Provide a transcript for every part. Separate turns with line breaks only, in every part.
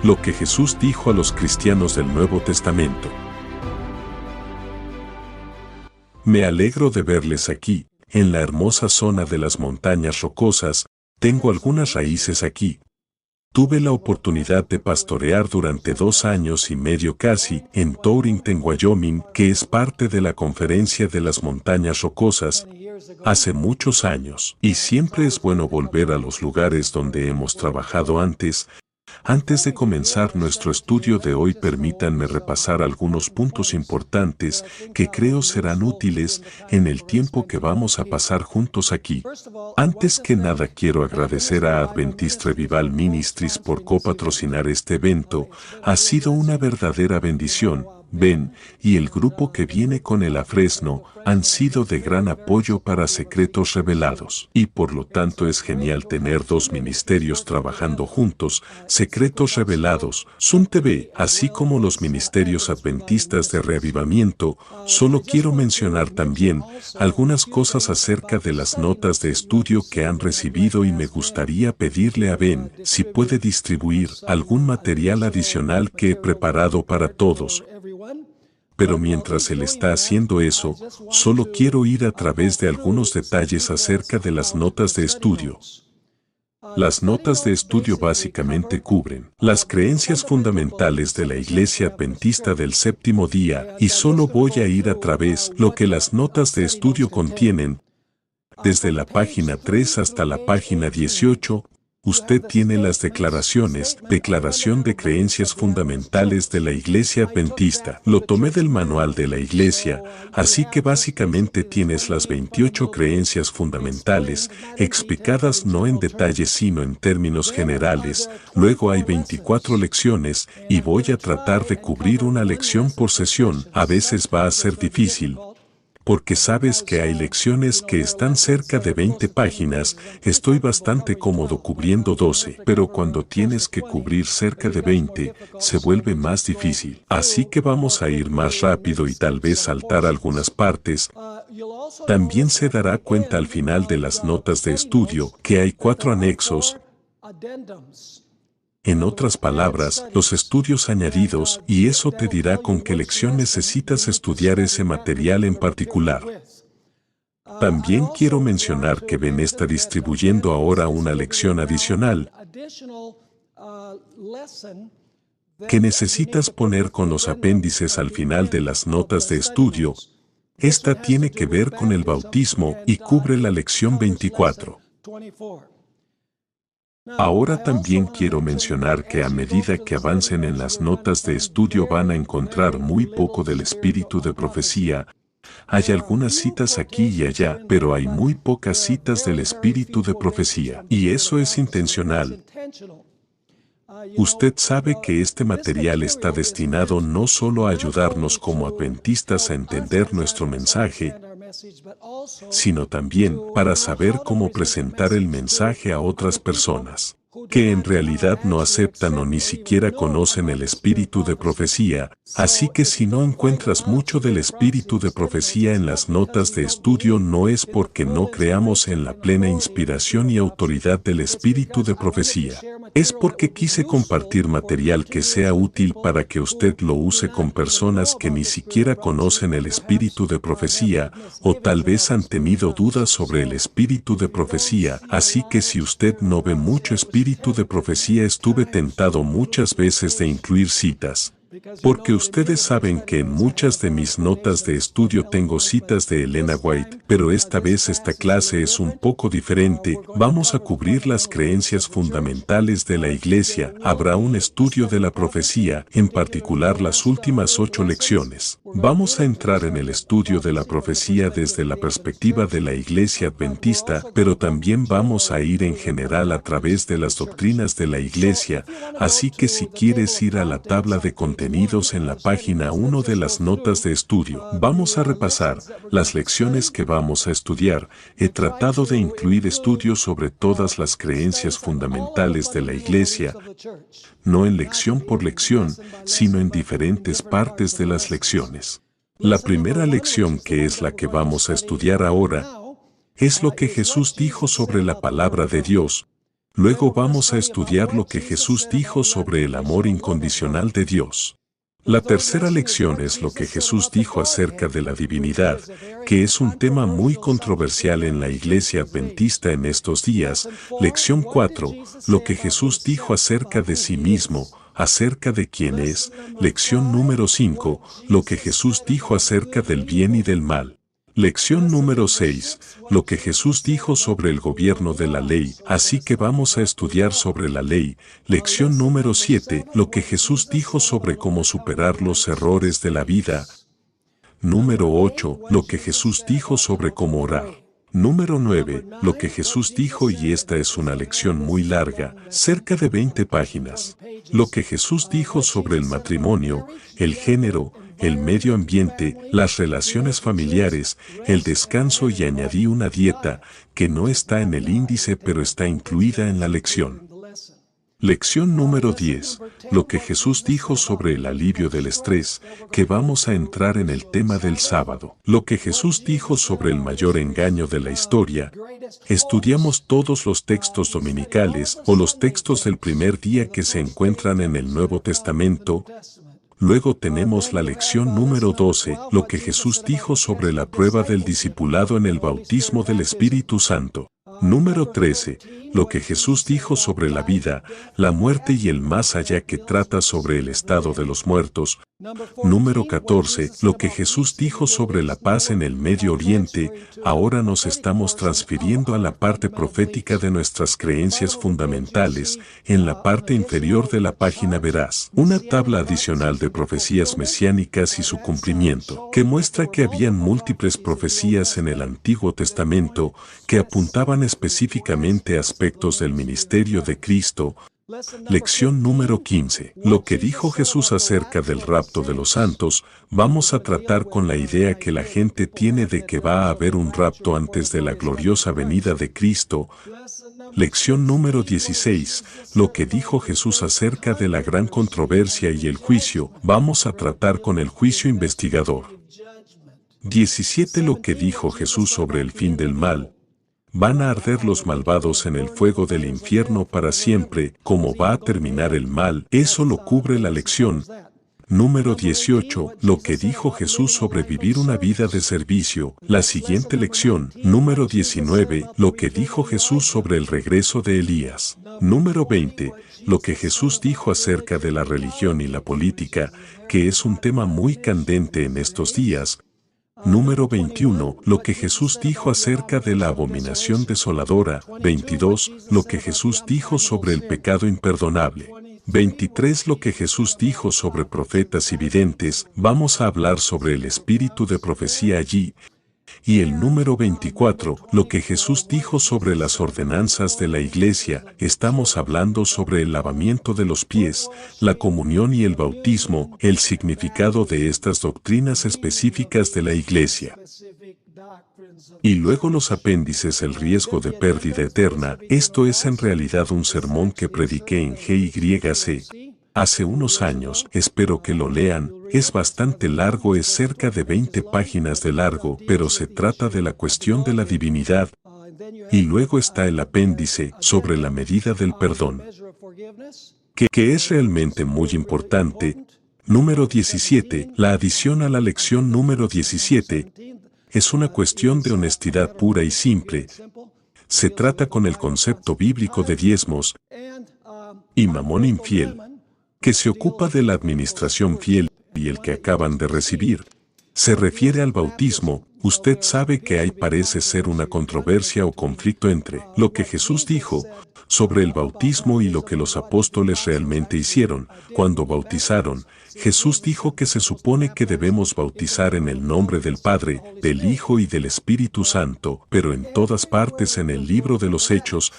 Lo que Jesús dijo a los cristianos del Nuevo Testamento. Me alegro de verles aquí, en la hermosa zona de las montañas rocosas. Tengo algunas raíces aquí. Tuve la oportunidad de pastorear durante 2 años y medio casi en Torrington, Wyoming, que es parte de la Conferencia de las Montañas Rocosas, hace muchos años. Y siempre es bueno volver a los lugares donde hemos trabajado antes. Antes de comenzar nuestro estudio de hoy, permítanme repasar algunos puntos importantes que creo serán útiles en el tiempo que vamos a pasar juntos aquí. Antes que nada, quiero agradecer a Adventist Revival Ministries por copatrocinar este evento. Ha sido una verdadera bendición. Ben y el grupo que viene con él a Fresno han sido de gran apoyo para Secretos Revelados. Y por lo tanto es genial tener 2 ministerios trabajando juntos, Secretos Revelados, Sun TV, así como los ministerios adventistas de reavivamiento. Solo quiero mencionar también algunas cosas acerca de las notas de estudio que han recibido, y me gustaría pedirle a Ben si puede distribuir algún material adicional que he preparado para todos. Pero mientras él está haciendo eso, solo quiero ir a través de algunos detalles acerca de las notas de estudio. Las notas de estudio básicamente cubren las creencias fundamentales de la Iglesia Adventista del Séptimo Día, y solo voy a ir a través lo que las notas de estudio contienen. Desde la página 3 hasta la página 18, usted tiene las declaración de creencias fundamentales de la Iglesia Adventista. Lo tomé del manual de la Iglesia, así que básicamente tienes las 28 creencias fundamentales, explicadas no en detalle sino en términos generales. Luego hay 24 lecciones, y voy a tratar de cubrir una lección por sesión. A veces va a ser difícil, porque sabes que hay lecciones que están cerca de 20 páginas, estoy bastante cómodo cubriendo 12, pero cuando tienes que cubrir cerca de 20, se vuelve más difícil. Así que vamos a ir más rápido y tal vez saltar algunas partes. También se dará cuenta al final de las notas de estudio que hay 4 anexos. En otras palabras, los estudios añadidos, y eso te dirá con qué lección necesitas estudiar ese material en particular. También quiero mencionar que Ben está distribuyendo ahora una lección adicional que necesitas poner con los apéndices al final de las notas de estudio. Esta tiene que ver con el bautismo y cubre la lección 24. Ahora también quiero mencionar que a medida que avancen en las notas de estudio van a encontrar muy poco del espíritu de profecía. Hay algunas citas aquí y allá, pero hay muy pocas citas del espíritu de profecía. Y eso es intencional. Usted sabe que este material está destinado no solo a ayudarnos como adventistas a entender nuestro mensaje, sino también para saber cómo presentar el mensaje a otras personas que en realidad no aceptan o ni siquiera conocen el espíritu de profecía. Así que si no encuentras mucho del espíritu de profecía en las notas de estudio, no es porque no creamos en la plena inspiración y autoridad del espíritu de profecía. Es porque quise compartir material que sea útil para que usted lo use con personas que ni siquiera conocen el espíritu de profecía, o tal vez han tenido dudas sobre el espíritu de profecía. Así que si usted no ve mucho espíritu de profecía, estuve tentado muchas veces de incluir citas. Porque ustedes saben que en muchas de mis notas de estudio tengo citas de Elena White, pero esta vez esta clase es un poco diferente. Vamos a cubrir las creencias fundamentales de la Iglesia. Habrá un estudio de la profecía, en particular las últimas 8 lecciones. Vamos a entrar en el estudio de la profecía desde la perspectiva de la Iglesia Adventista, pero también vamos a ir en general a través de las doctrinas de la Iglesia. Así que si quieres ir a la tabla de contenidos en la página 1 de las notas de estudio, vamos a repasar las lecciones que vamos a estudiar. He tratado de incluir estudios sobre todas las creencias fundamentales de la Iglesia, no en lección por lección, sino en diferentes partes de las lecciones. La primera lección, que es la que vamos a estudiar ahora, es lo que Jesús dijo sobre la palabra de Dios. Luego vamos a estudiar lo que Jesús dijo sobre el amor incondicional de Dios. La tercera lección es lo que Jesús dijo acerca de la divinidad, que es un tema muy controversial en la Iglesia Adventista en estos días. Lección 4, lo que Jesús dijo acerca de sí mismo, acerca de quién es. Lección número 5, lo que Jesús dijo acerca del bien y del mal. Lección número 6, lo que Jesús dijo sobre el gobierno de la ley, así que vamos a estudiar sobre la ley. Lección número 7, lo que Jesús dijo sobre cómo superar los errores de la vida. Número 8, lo que Jesús dijo sobre cómo orar. Número 9, lo que Jesús dijo, y esta es una lección muy larga, cerca de 20 páginas. Lo que Jesús dijo sobre el matrimonio, el género, el medio ambiente, las relaciones familiares, el descanso, y añadí una dieta que no está en el índice pero está incluida en la lección. Lección número 10, lo que Jesús dijo sobre el alivio del estrés, que vamos a entrar en el tema del sábado. Lo que Jesús dijo sobre el mayor engaño de la historia. Estudiamos todos los textos dominicales o los textos del primer día que se encuentran en el Nuevo Testamento. Luego tenemos la lección número 12, lo que Jesús dijo sobre la prueba del discipulado en el bautismo del Espíritu Santo. Número 13, lo que Jesús dijo sobre la vida, la muerte y el más allá, que trata sobre el estado de los muertos. Número 14, lo que Jesús dijo sobre la paz en el Medio Oriente. Ahora nos estamos transfiriendo a la parte profética de nuestras creencias fundamentales. En la parte inferior de la página verás una tabla adicional de profecías mesiánicas y su cumplimiento, que muestra que habían múltiples profecías en el Antiguo Testamento que apuntaban específicamente a aspectos del ministerio de Cristo. Lección número 15. Lo que dijo Jesús acerca del rapto de los santos. Vamos a tratar con la idea que la gente tiene de que va a haber un rapto antes de la gloriosa venida de Cristo. Lección número 16. Lo que dijo Jesús acerca de la gran controversia y el juicio. Vamos a tratar con el juicio investigador. 17. Lo que dijo Jesús sobre el fin del mal. Van a arder los malvados en el fuego del infierno para siempre. ¿Cómo va a terminar el mal? Eso lo cubre la lección. Número 18. Lo que dijo Jesús sobre vivir una vida de servicio. La siguiente lección. Número 19. Lo que dijo Jesús sobre el regreso de Elías. Número 20. Lo que Jesús dijo acerca de la religión y la política, que es un tema muy candente en estos días. Número 21, lo que Jesús dijo acerca de la abominación desoladora. 22, lo que Jesús dijo sobre el pecado imperdonable. 23, lo que Jesús dijo sobre profetas y videntes. Vamos a hablar sobre el espíritu de profecía allí. Y el número 24, lo que Jesús dijo sobre las ordenanzas de la iglesia. Estamos hablando sobre el lavamiento de los pies, la comunión y el bautismo, el significado de estas doctrinas específicas de la iglesia. Y luego los apéndices, el riesgo de pérdida eterna. Esto es en realidad un sermón que prediqué en GYC hace unos años. Espero que lo lean. Es bastante largo, es cerca de 20 páginas de largo, pero se trata de la cuestión de la divinidad. Y luego está el apéndice sobre la medida del perdón, que es realmente muy importante. Número 17, la adición a la lección número 17, es una cuestión de honestidad pura y simple. Se trata con el concepto bíblico de diezmos y mamón infiel, que se ocupa de la administración fiel y el que acaban de recibir. Se refiere al bautismo. Usted sabe que ahí parece ser una controversia o conflicto entre lo que Jesús dijo sobre el bautismo y lo que los apóstoles realmente hicieron cuando bautizaron. Jesús dijo que se supone que debemos bautizar en el nombre del Padre, del Hijo y del Espíritu Santo, pero en todas partes en el libro de los Hechos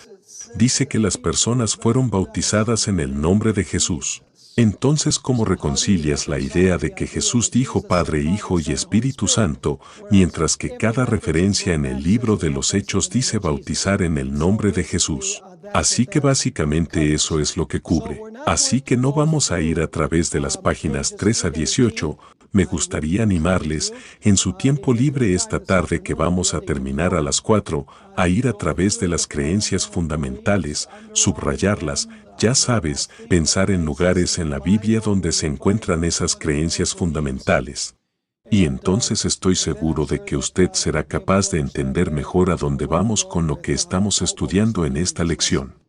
dice que las personas fueron bautizadas en el nombre de Jesús. Entonces, ¿cómo reconcilias la idea de que Jesús dijo Padre, Hijo y Espíritu Santo, mientras que cada referencia en el libro de los Hechos dice bautizar en el nombre de Jesús? Así que básicamente eso es lo que cubre. Así que no vamos a ir a través de las páginas 3 a 18, Me gustaría animarles, en su tiempo libre esta tarde que vamos a terminar a las 4, a ir a través de las creencias fundamentales, subrayarlas, ya sabes, pensar en lugares en la Biblia donde se encuentran esas creencias fundamentales. Y entonces estoy seguro de que usted será capaz de entender mejor a dónde vamos con lo que estamos estudiando en esta lección.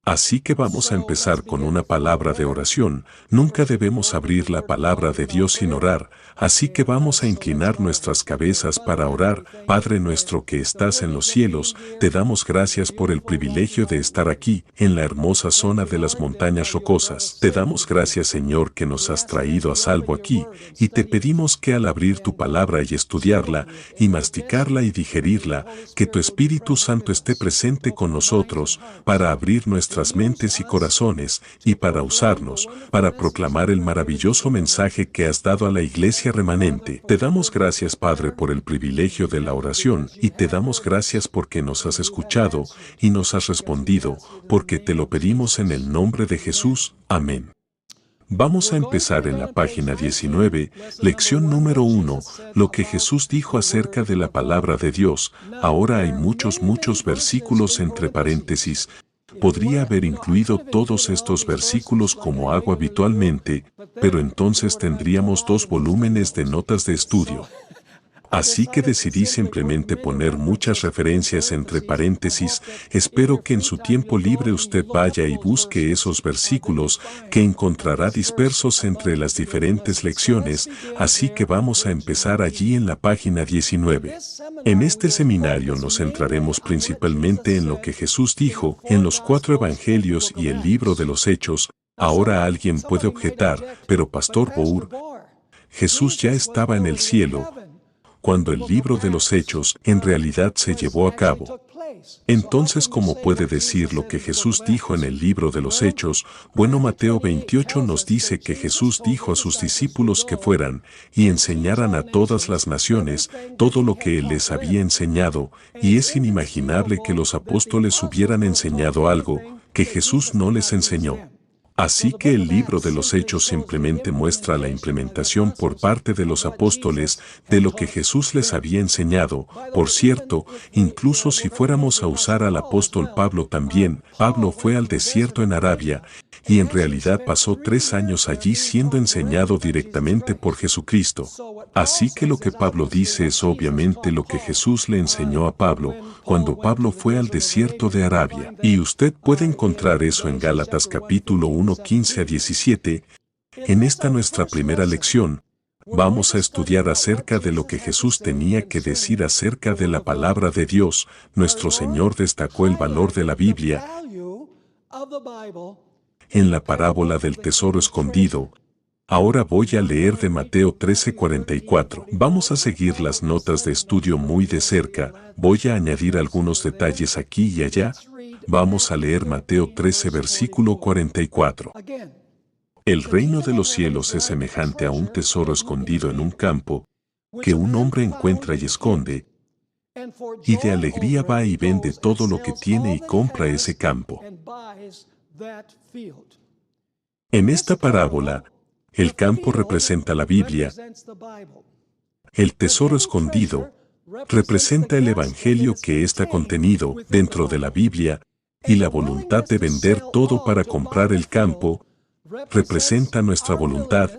Así que vamos a empezar con una palabra de oración. Nunca debemos abrir la palabra de Dios sin orar, así que vamos a inclinar nuestras cabezas para orar. Padre nuestro que estás en los cielos, te damos gracias por el privilegio de estar aquí, en la hermosa zona de las montañas rocosas. Te damos gracias, Señor, que nos has traído a salvo aquí, y te pedimos que al abrir tu palabra y estudiarla, y masticarla y digerirla, que tu Espíritu Santo esté presente con nosotros, para abrir nuestras mentes y corazones, y para usarnos, para proclamar el maravilloso mensaje que has dado a la iglesia remanente. Te damos gracias, Padre, por el privilegio de la oración, y te damos gracias porque nos has escuchado, y nos has respondido, porque te lo pedimos en el nombre de Jesús. Amén. Vamos a empezar en la página 19, lección número 1, lo que Jesús dijo acerca de la palabra de Dios. Ahora hay muchos versículos entre paréntesis. Podría haber incluido todos estos versículos como hago habitualmente, pero entonces tendríamos 2 volúmenes de notas de estudio. Así que decidí simplemente poner muchas referencias entre paréntesis. Espero que en su tiempo libre usted vaya y busque esos versículos que encontrará dispersos entre las diferentes lecciones, así que vamos a empezar allí en la página 19. En este seminario nos centraremos principalmente en lo que Jesús dijo en los 4 evangelios y el libro de los Hechos. Ahora alguien puede objetar, pero Pastor Bour, Jesús ya estaba en el cielo cuando el libro de los Hechos en realidad se llevó a cabo. Entonces, ¿cómo puede decir lo que Jesús dijo en el libro de los Hechos? Bueno, Mateo 28 nos dice que Jesús dijo a sus discípulos que fueran y enseñaran a todas las naciones todo lo que Él les había enseñado, y es inimaginable que los apóstoles hubieran enseñado algo que Jesús no les enseñó. Así que el libro de los Hechos simplemente muestra la implementación por parte de los apóstoles de lo que Jesús les había enseñado. Por cierto, incluso si fuéramos a usar al apóstol Pablo también, Pablo fue al desierto en Arabia, y en realidad pasó 3 años allí siendo enseñado directamente por Jesucristo. Así que lo que Pablo dice es obviamente lo que Jesús le enseñó a Pablo, cuando Pablo fue al desierto de Arabia. Y usted puede encontrar eso en Gálatas capítulo 1, 15 a 17. En esta nuestra primera lección, vamos a estudiar acerca de lo que Jesús tenía que decir acerca de la palabra de Dios. Nuestro Señor destacó el valor de la Biblia en la parábola del tesoro escondido. Ahora voy a leer de Mateo 13:44. Vamos a seguir las notas de estudio muy de cerca. Voy a añadir algunos detalles aquí y allá. Vamos a leer Mateo 13, versículo 44. El reino de los cielos es semejante a un tesoro escondido en un campo, que un hombre encuentra y esconde, y de alegría va y vende todo lo que tiene y compra ese campo. En esta parábola, el campo representa la Biblia, el tesoro escondido representa el Evangelio que está contenido dentro de la Biblia, y la voluntad de vender todo para comprar el campo representa nuestra voluntad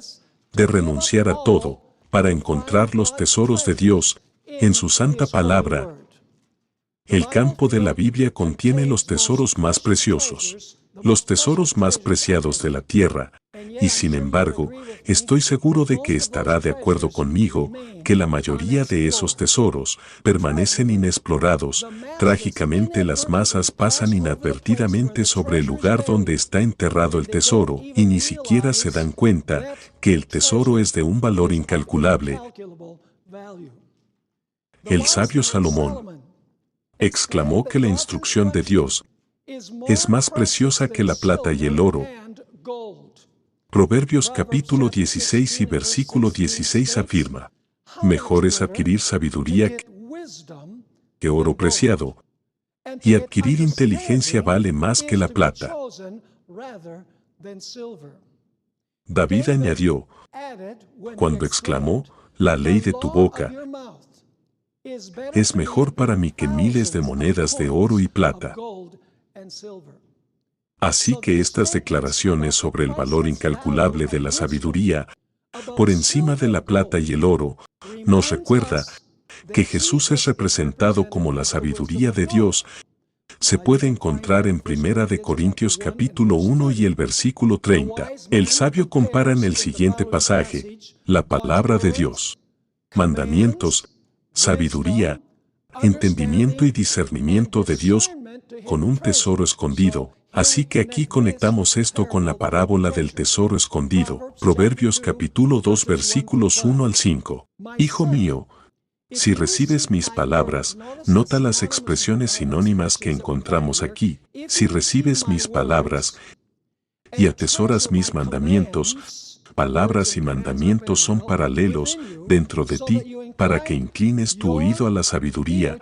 de renunciar a todo para encontrar los tesoros de Dios en su santa palabra. El campo de la Biblia contiene los tesoros más preciosos, los tesoros más preciados de la tierra, y sin embargo, estoy seguro de que estará de acuerdo conmigo que la mayoría de esos tesoros permanecen inexplorados. Trágicamente las masas pasan inadvertidamente sobre el lugar donde está enterrado el tesoro y ni siquiera se dan cuenta que el tesoro es de un valor incalculable. El sabio Salomón exclamó que la instrucción de Dios es más preciosa que la plata y el oro. Proverbios capítulo 16 y versículo 16 afirma: mejor es adquirir sabiduría que oro preciado, y adquirir inteligencia vale más que la plata. David añadió, cuando exclamó, la ley de tu boca es mejor para mí que miles de monedas de oro y plata. Así que estas declaraciones sobre el valor incalculable de la sabiduría, por encima de la plata y el oro, nos recuerda que Jesús es representado como la sabiduría de Dios. Se puede encontrar en 1 Corintios capítulo 1 y el versículo 30. El sabio compara en el siguiente pasaje la palabra de Dios, mandamientos, sabiduría, entendimiento y discernimiento de Dios con un tesoro escondido. Así que aquí conectamos esto con la parábola del tesoro escondido, Proverbios capítulo 2 versículos 1 al 5. Hijo mío, si recibes mis palabras, nota las expresiones sinónimas que encontramos aquí. Si recibes mis palabras y atesoras mis mandamientos, palabras y mandamientos son paralelos dentro de ti, para que inclines tu oído a la sabiduría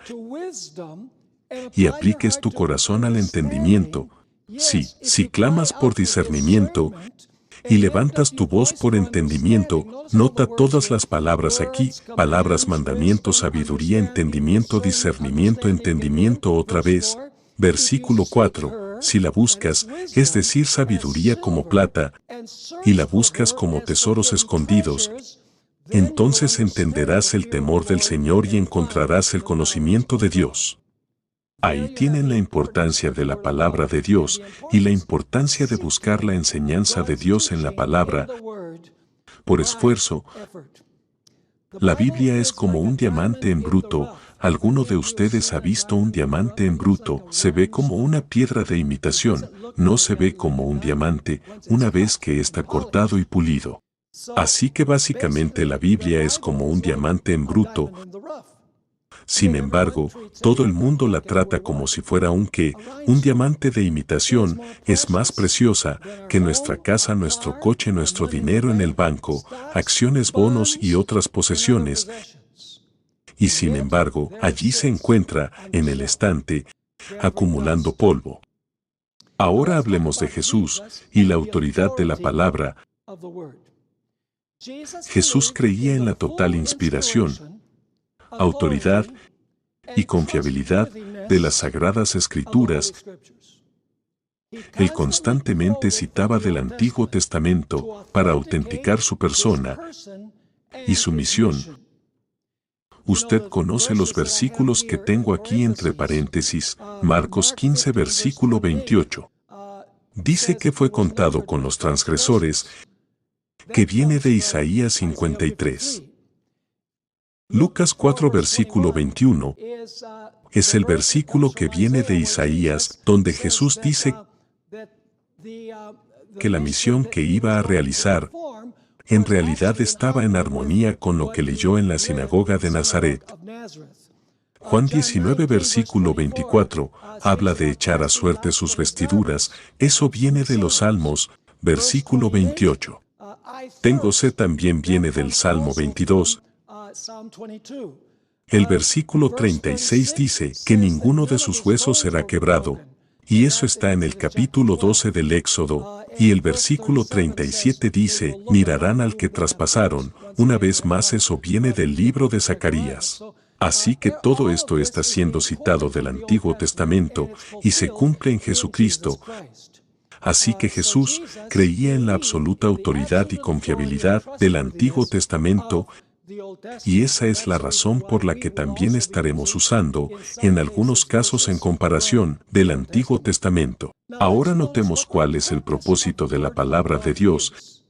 y apliques tu corazón al entendimiento. Si clamas por discernimiento y levantas tu voz por entendimiento, nota todas las palabras aquí, palabras, mandamiento, sabiduría, entendimiento, discernimiento, entendimiento otra vez. Versículo 4, si la buscas, es decir, sabiduría como plata, y la buscas como tesoros escondidos, entonces entenderás el temor del Señor y encontrarás el conocimiento de Dios. Ahí tienen la importancia de la palabra de Dios y la importancia de buscar la enseñanza de Dios en la palabra por esfuerzo. La Biblia es como un diamante en bruto. ¿Alguno de ustedes ha visto un diamante en bruto? Se ve como una piedra de imitación, no se ve como un diamante una vez que está cortado y pulido. Así que básicamente la Biblia es como un diamante en bruto. Sin embargo, todo el mundo la trata como si fuera un diamante de imitación, es más preciosa que nuestra casa, nuestro coche, nuestro dinero en el banco, acciones, bonos y otras posesiones. Y sin embargo, allí se encuentra, en el estante, acumulando polvo. Ahora hablemos de Jesús y la autoridad de la palabra. Jesús creía en la total inspiración, autoridad y confiabilidad de las Sagradas Escrituras. Él constantemente citaba del Antiguo Testamento para autenticar su persona y su misión. Usted conoce los versículos que tengo aquí entre paréntesis, Marcos 15 versículo 28. Dice que fue contado con los transgresores, que viene de Isaías 53. Lucas 4 versículo 21 es el versículo que viene de Isaías, donde Jesús dice que la misión que iba a realizar en realidad estaba en armonía con lo que leyó en la sinagoga de Nazaret. Juan 19 versículo 24 habla de echar a suerte sus vestiduras, eso viene de los Salmos, versículo 28. Tengo sed también viene del Salmo 22. El versículo 36 dice que ninguno de sus huesos será quebrado, y eso está en el capítulo 12 del Éxodo, y el versículo 37 dice, mirarán al que traspasaron, una vez más eso viene del libro de Zacarías. Así que todo esto está siendo citado del Antiguo Testamento, y se cumple en Jesucristo. Así que Jesús creía en la absoluta autoridad y confiabilidad del Antiguo Testamento, y esa es la razón por la que también estaremos usando, en algunos casos en comparación, del Antiguo Testamento. Ahora notemos cuál es el propósito de la palabra de Dios.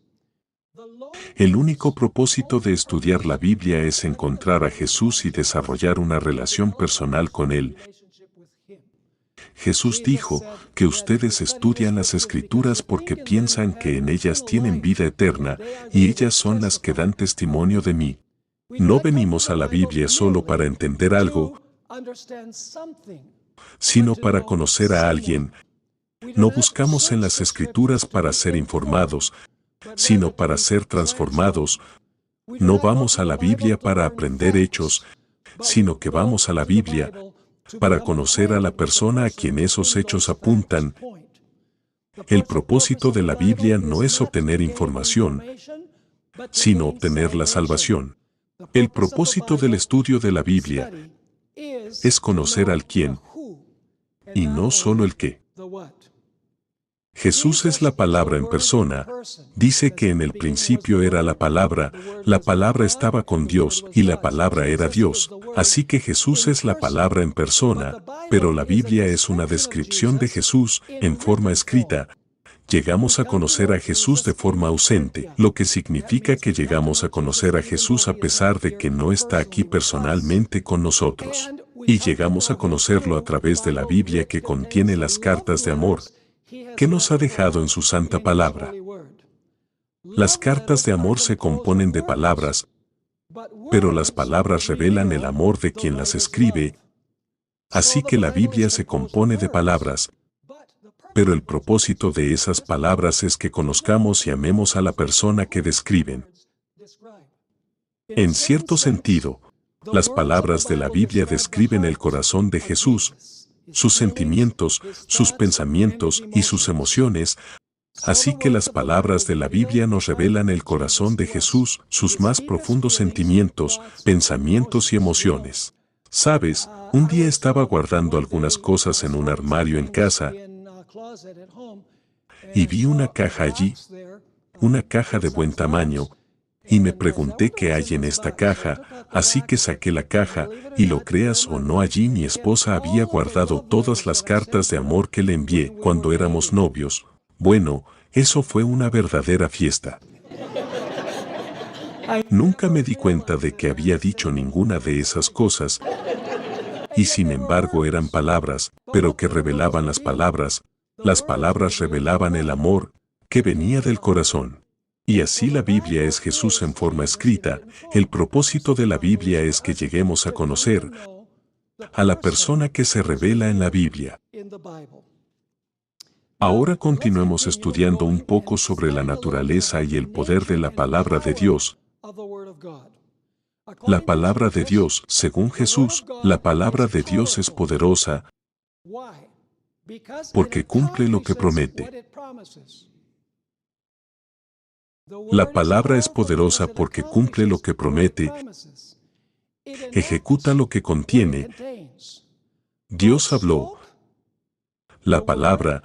El único propósito de estudiar la Biblia es encontrar a Jesús y desarrollar una relación personal con Él. Jesús dijo que ustedes estudian las Escrituras porque piensan que en ellas tienen vida eterna, y ellas son las que dan testimonio de mí. No venimos a la Biblia solo para entender algo, sino para conocer a alguien. No buscamos en las Escrituras para ser informados, sino para ser transformados. No vamos a la Biblia para aprender hechos, sino que vamos a la Biblia para conocer a la persona a quien esos hechos apuntan. El propósito de la Biblia no es obtener información, sino obtener la salvación. El propósito del estudio de la Biblia es conocer al quién y no solo el qué. Jesús es la palabra en persona. Dice que en el principio era la palabra estaba con Dios y la palabra era Dios. Así que Jesús es la palabra en persona, pero la Biblia es una descripción de Jesús en forma escrita. Llegamos a conocer a Jesús de forma ausente, lo que significa que llegamos a conocer a Jesús a pesar de que no está aquí personalmente con nosotros. Y llegamos a conocerlo a través de la Biblia que contiene las cartas de amor que nos ha dejado en su santa palabra. Las cartas de amor se componen de palabras, pero las palabras revelan el amor de quien las escribe. Así que la Biblia se compone de palabras, pero el propósito de esas palabras es que conozcamos y amemos a la persona que describen. En cierto sentido, las palabras de la Biblia describen el corazón de Jesús, sus sentimientos, sus pensamientos y sus emociones. Así que las palabras de la Biblia nos revelan el corazón de Jesús, sus más profundos sentimientos, pensamientos y emociones. Sabes, un día estaba guardando algunas cosas en un armario en casa y vi una caja allí, una caja de buen tamaño, y me pregunté qué hay en esta caja, así que saqué la caja, y lo creas o no, allí mi esposa había guardado todas las cartas de amor que le envié cuando éramos novios. Bueno, eso fue una verdadera fiesta. Nunca me di cuenta de que había dicho ninguna de esas cosas, y sin embargo eran palabras, pero que revelaban las palabras revelaban el amor, que venía del corazón. Y así la Biblia es Jesús en forma escrita. El propósito de la Biblia es que lleguemos a conocer a la persona que se revela en la Biblia. Ahora continuemos estudiando un poco sobre la naturaleza y el poder de la palabra de Dios. La palabra de Dios, según Jesús, la palabra de Dios es poderosa porque cumple lo que promete. La palabra es poderosa porque cumple lo que promete, ejecuta lo que contiene. Dios habló la palabra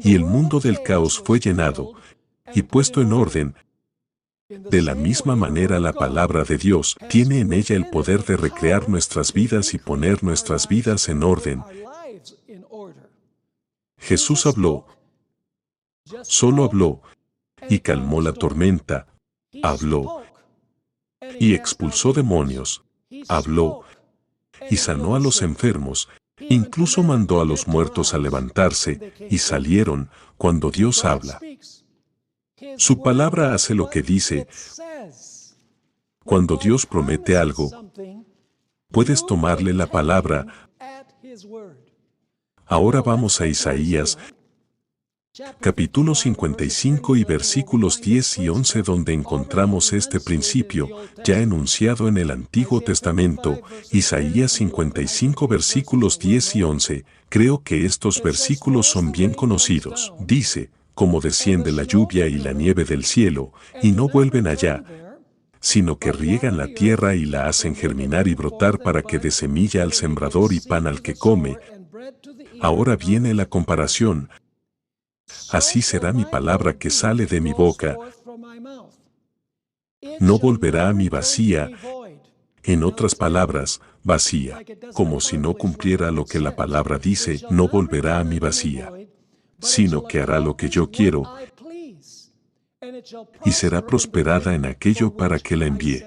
y el mundo del caos fue llenado y puesto en orden. De la misma manera, la palabra de Dios tiene en ella el poder de recrear nuestras vidas y poner nuestras vidas en orden. Jesús habló, solo habló, y calmó la tormenta, habló, y expulsó demonios, habló, y sanó a los enfermos, incluso mandó a los muertos a levantarse, y salieron. Cuando Dios habla, su palabra hace lo que dice. Cuando Dios promete algo, puedes tomarle la palabra. Ahora vamos a Isaías, capítulo 55 y versículos 10 y 11, donde encontramos este principio ya enunciado en el Antiguo Testamento. Isaías 55 versículos 10 y 11. Creo que estos versículos son bien conocidos. Dice, como desciende la lluvia y la nieve del cielo, y no vuelven allá, sino que riegan la tierra y la hacen germinar y brotar para que dé semilla al sembrador y pan al que come. Ahora viene la comparación. Así será mi palabra que sale de mi boca. No volverá a mí vacía. En otras palabras, vacía. Como si no cumpliera lo que la palabra dice, no volverá a mí vacía, sino que hará lo que yo quiero y será prosperada en aquello para que la envíe.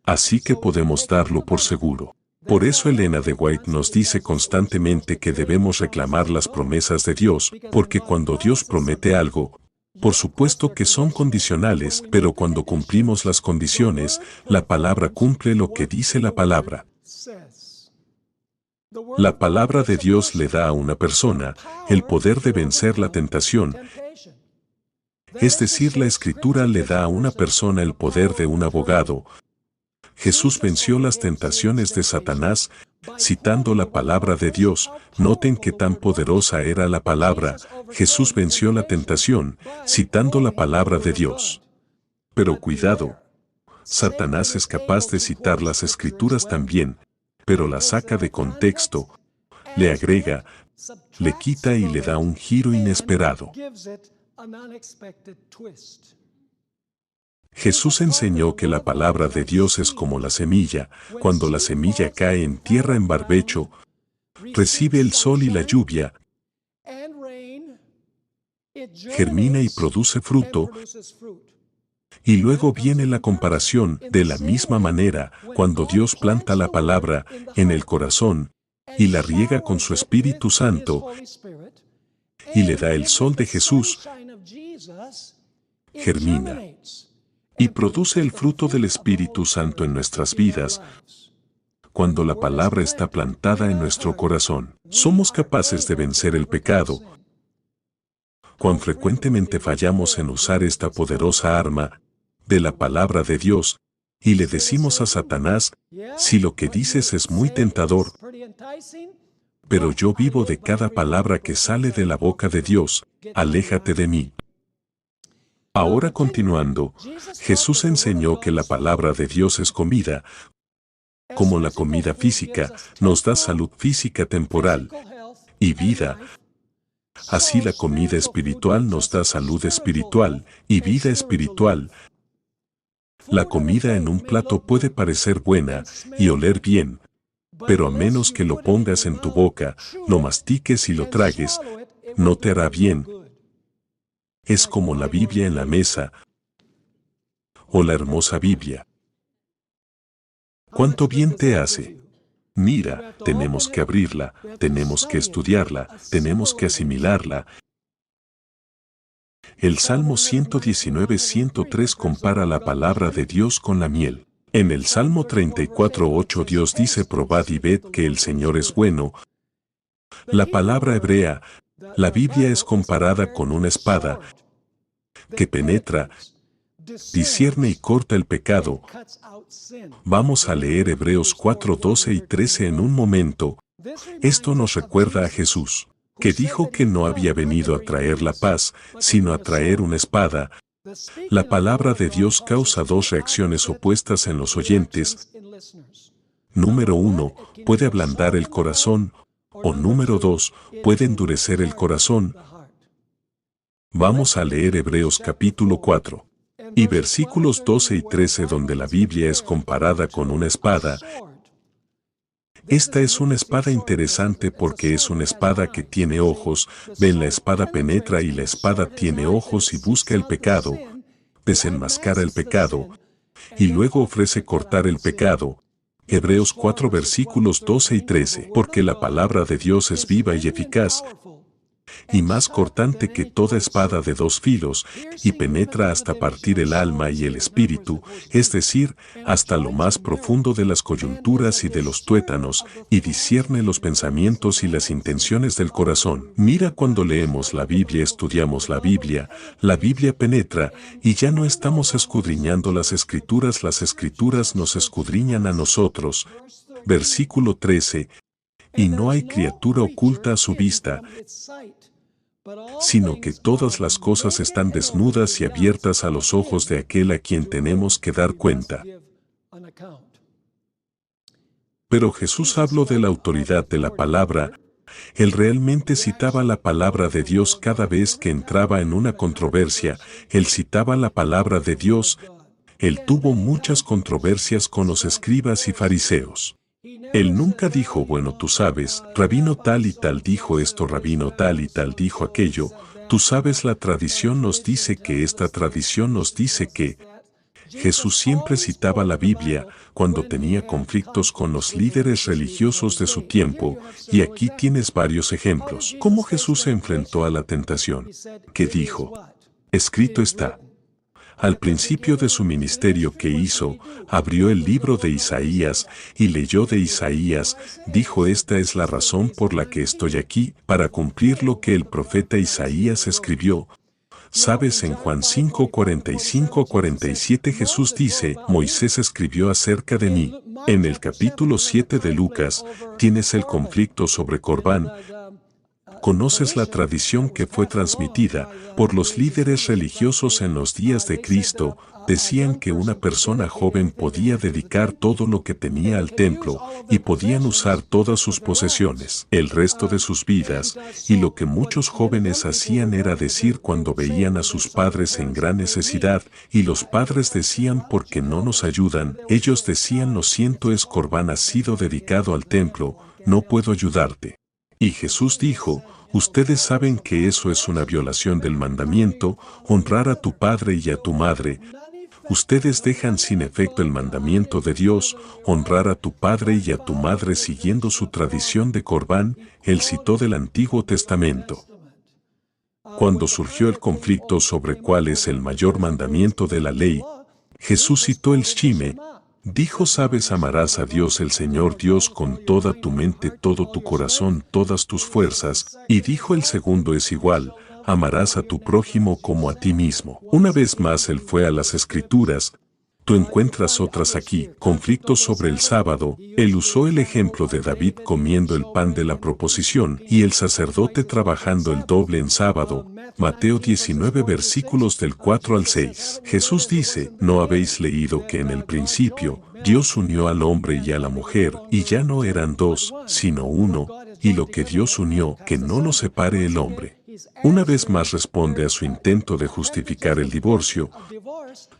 Así que podemos darlo por seguro. Por eso Elena de White nos dice constantemente que debemos reclamar las promesas de Dios, porque cuando Dios promete algo, por supuesto que son condicionales, pero cuando cumplimos las condiciones, la palabra cumple lo que dice la palabra. La palabra de Dios le da a una persona el poder de vencer la tentación. Es decir, la Escritura le da a una persona el poder de un abogado. Jesús venció las tentaciones de Satanás. citando la palabra de Dios. Noten qué tan poderosa era la palabra. Jesús venció la tentación, citando la palabra de Dios. Pero cuidado, Satanás es capaz de citar las Escrituras también, pero las saca de contexto, le agrega, le quita y le da un giro inesperado. Jesús enseñó que la palabra de Dios es como la semilla. Cuando la semilla cae en tierra en barbecho, recibe el sol y la lluvia, germina y produce fruto. Y luego viene la comparación. De la misma manera, cuando Dios planta la palabra en el corazón y la riega con su Espíritu Santo y le da el sol de Jesús, germina y produce el fruto del Espíritu Santo en nuestras vidas. Cuando la palabra está plantada en nuestro corazón, somos capaces de vencer el pecado. Cuán frecuentemente fallamos en usar esta poderosa arma de la palabra de Dios, y le decimos a Satanás, si lo que dices es muy tentador, pero yo vivo de cada palabra que sale de la boca de Dios, aléjate de mí. Ahora continuando, Jesús enseñó que la palabra de Dios es comida. Como la comida física nos da salud física temporal y vida, así la comida espiritual nos da salud espiritual y vida espiritual. La comida en un plato puede parecer buena y oler bien, pero a menos que lo pongas en tu boca, lo mastiques y lo tragues, no te hará bien. Es como la Biblia en la mesa o la hermosa Biblia. ¿Cuánto bien te hace? Mira, tenemos que abrirla, tenemos que estudiarla, tenemos que asimilarla. El Salmo 119:103 compara la palabra de Dios con la miel. En el Salmo 34:8 Dios dice: probad y ved que el Señor es bueno. La palabra hebrea, la Biblia, es comparada con una espada que penetra, discierne y corta el pecado. Vamos a leer Hebreos 4:12 y 13 en un momento. Esto nos recuerda a Jesús, que dijo que no había venido a traer la paz, sino a traer una espada. La palabra de Dios causa dos reacciones opuestas en los oyentes. Número 1, puede ablandar el corazón, o número 2, puede endurecer el corazón. Vamos a leer Hebreos capítulo 4 y versículos 12 y 13, donde la Biblia es comparada con una espada. Esta es una espada interesante porque es una espada que tiene ojos. Ven, la espada penetra y la espada tiene ojos y busca el pecado, desenmascara el pecado, y luego ofrece cortar el pecado. Hebreos 4 versículos 12 y 13. Porque la palabra de Dios es viva y eficaz, y más cortante que toda espada de dos filos, y penetra hasta partir el alma y el espíritu, es decir, hasta lo más profundo de las coyunturas y de los tuétanos, y discierne los pensamientos y las intenciones del corazón. Mira, cuando leemos la Biblia, estudiamos la Biblia penetra, y ya no estamos escudriñando las Escrituras nos escudriñan a nosotros. Versículo 13. Y no hay criatura oculta a su vista, sino que todas las cosas están desnudas y abiertas a los ojos de aquel a quien tenemos que dar cuenta. Pero Jesús habló de la autoridad de la palabra. Él realmente citaba la palabra de Dios cada vez que entraba en una controversia. Él citaba la palabra de Dios. Él tuvo muchas controversias con los escribas y fariseos. Él nunca dijo: bueno, tú sabes, rabino tal y tal dijo esto, rabino tal y tal dijo aquello. Tú sabes, la tradición nos dice que, esta tradición nos dice que. Jesús siempre citaba la Biblia cuando tenía conflictos con los líderes religiosos de su tiempo, y aquí tienes varios ejemplos. ¿Cómo Jesús se enfrentó a la tentación? ¿Qué dijo? Escrito está. Al principio de su ministerio, ¿qué hizo? Abrió el libro de Isaías y leyó de Isaías. Dijo: esta es la razón por la que estoy aquí, para cumplir lo que el profeta Isaías escribió. Sabes, en Juan 5:45-47 Jesús dice, Moisés escribió acerca de mí. En el capítulo 7 de Lucas, tienes el conflicto sobre Corbán. Conoces la tradición que fue transmitida por los líderes religiosos en los días de Cristo. Decían que una persona joven podía dedicar todo lo que tenía al templo y podían usar todas sus posesiones el resto de sus vidas, y lo que muchos jóvenes hacían era decir cuando veían a sus padres en gran necesidad, y los padres decían ¿por qué no nos ayudan? Ellos decían lo siento, es Corbán ha sido dedicado al templo, no puedo ayudarte. Y Jesús dijo, ustedes saben que eso es una violación del mandamiento, honrar a tu padre y a tu madre. Ustedes dejan sin efecto el mandamiento de Dios, honrar a tu padre y a tu madre siguiendo su tradición de Corbán. Él citó del Antiguo Testamento. Cuando surgió el conflicto sobre cuál es el mayor mandamiento de la ley, Jesús citó el Shime. Dijo, sabes, amarás a Dios el Señor Dios con toda tu mente, todo tu corazón, todas tus fuerzas, y dijo el segundo es igual, amarás a tu prójimo como a ti mismo. Una vez más él fue a las Escrituras. Tú encuentras otras aquí, conflictos sobre el sábado. Él usó el ejemplo de David comiendo el pan de la proposición y el sacerdote trabajando el doble en sábado. Mateo 19 versículos del 4 al 6. Jesús dice, ¿no habéis leído que en el principio Dios unió al hombre y a la mujer, y ya no eran dos, sino uno, y lo que Dios unió, que no lo separe el hombre? Una vez más responde a su intento de justificar el divorcio,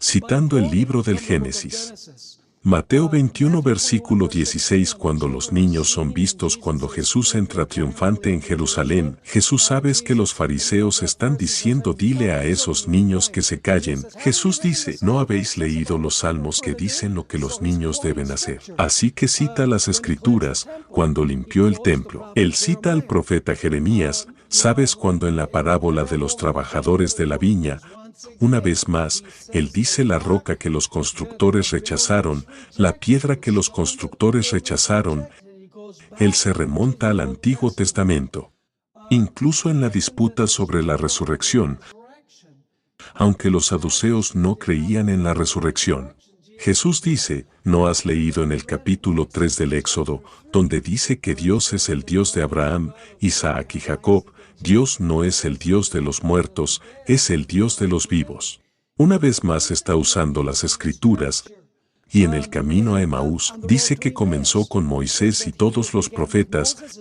citando el libro del Génesis. Mateo 21 versículo 16. Cuando los niños son vistos cuando Jesús entra triunfante en Jerusalén, Jesús sabes que los fariseos están diciendo dile a esos niños que se callen. Jesús dice, ¿no habéis leído los salmos que dicen lo que los niños deben hacer? Así que cita las Escrituras, cuando limpió el templo. Él cita al profeta Jeremías, sabes cuando en la parábola de los trabajadores de la viña, una vez más, él dice la roca que los constructores rechazaron, la piedra que los constructores rechazaron. Él se remonta al Antiguo Testamento. Incluso en la disputa sobre la resurrección, aunque los saduceos no creían en la resurrección. Jesús dice, ¿no has leído en el capítulo 3 del Éxodo, donde dice que Dios es el Dios de Abraham, Isaac y Jacob? Dios no es el Dios de los muertos, es el Dios de los vivos. Una vez más está usando las Escrituras, y en el camino a Emaús dice que comenzó con Moisés y todos los profetas,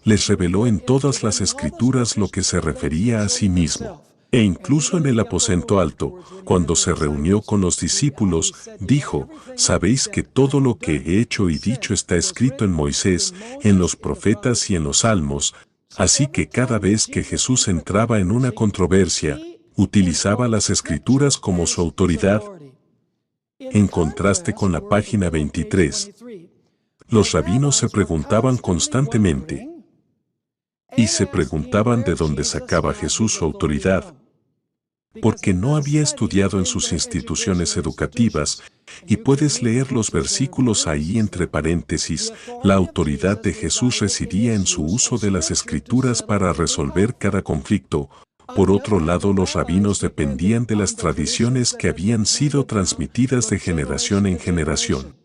les reveló en todas las Escrituras lo que se refería a sí mismo. E incluso en el aposento alto, cuando se reunió con los discípulos, dijo, sabéis que todo lo que he hecho y dicho está escrito en Moisés, en los profetas y en los salmos. Así que cada vez que Jesús entraba en una controversia, utilizaba las Escrituras como su autoridad. En contraste con la página 23, los rabinos se preguntaban constantemente, y se preguntaban de dónde sacaba Jesús su autoridad, porque no había estudiado en sus instituciones educativas, y puedes leer los versículos ahí entre paréntesis. La autoridad de Jesús residía en su uso de las Escrituras para resolver cada conflicto. Por otro lado, los rabinos dependían de las tradiciones que habían sido transmitidas de generación en generación.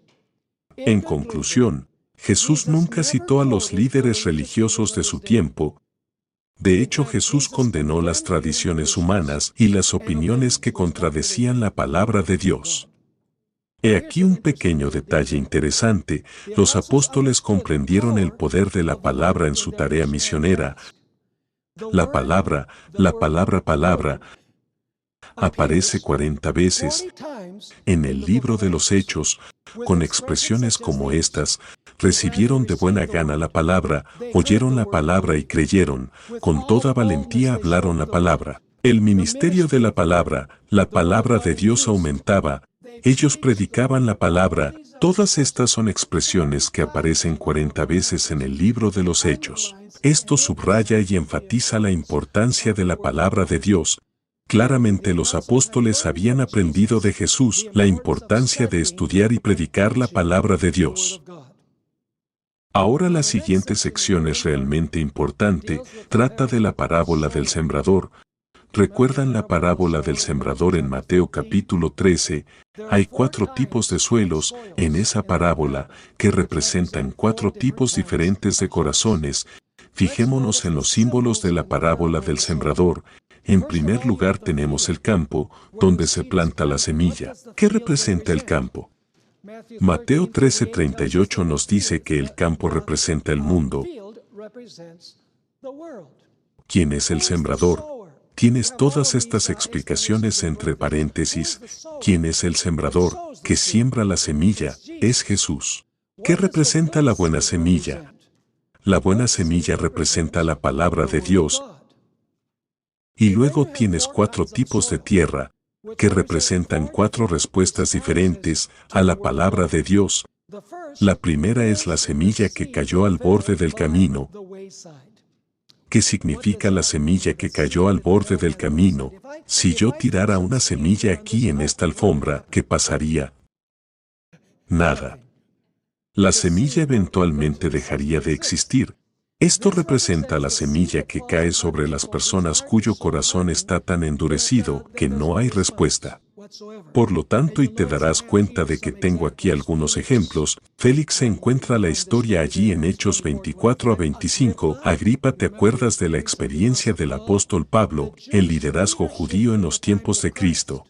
En conclusión, Jesús nunca citó a los líderes religiosos de su tiempo. De hecho, Jesús condenó las tradiciones humanas y las opiniones que contradecían la palabra de Dios. He aquí un pequeño detalle interesante: los apóstoles comprendieron el poder de la palabra en su tarea misionera. La palabra, aparece 40 veces en el libro de los Hechos, con expresiones como estas: recibieron de buena gana la palabra, oyeron la palabra y creyeron, con toda valentía hablaron la palabra. El ministerio de la palabra de Dios aumentaba, ellos predicaban la palabra. Todas estas son expresiones que aparecen 40 veces en el libro de los Hechos. Esto subraya y enfatiza la importancia de la palabra de Dios. Claramente los apóstoles habían aprendido de Jesús la importancia de estudiar y predicar la palabra de Dios. Ahora la siguiente sección es realmente importante, trata de la parábola del sembrador, ¿Recuerdan la parábola del sembrador en Mateo capítulo 13? Hay 4 tipos de suelos en esa parábola que representan 4 tipos diferentes de corazones. Fijémonos en los símbolos de la parábola del sembrador. En primer lugar tenemos el campo, donde se planta la semilla. ¿Qué representa el campo? Mateo 13:38 nos dice que el campo representa el mundo. ¿Quién es el sembrador? Tienes todas estas explicaciones entre paréntesis. ¿Quién es el sembrador que siembra la semilla? Es Jesús. ¿Qué representa la buena semilla? La buena semilla representa la palabra de Dios. Y luego tienes 4 tipos de tierra, que representan 4 respuestas diferentes a la palabra de Dios. La primera es la semilla que cayó al borde del camino. ¿Qué significa la semilla que cayó al borde del camino? Si yo tirara una semilla aquí en esta alfombra, ¿qué pasaría? Nada. La semilla eventualmente dejaría de existir. Esto representa la semilla que cae sobre las personas cuyo corazón está tan endurecido que no hay respuesta. Por lo tanto, y te darás cuenta de que tengo aquí algunos ejemplos. Félix se encuentra la historia allí en Hechos 24-25. Agripa, ¿te acuerdas de la experiencia del apóstol Pablo, el liderazgo judío en los tiempos de Cristo?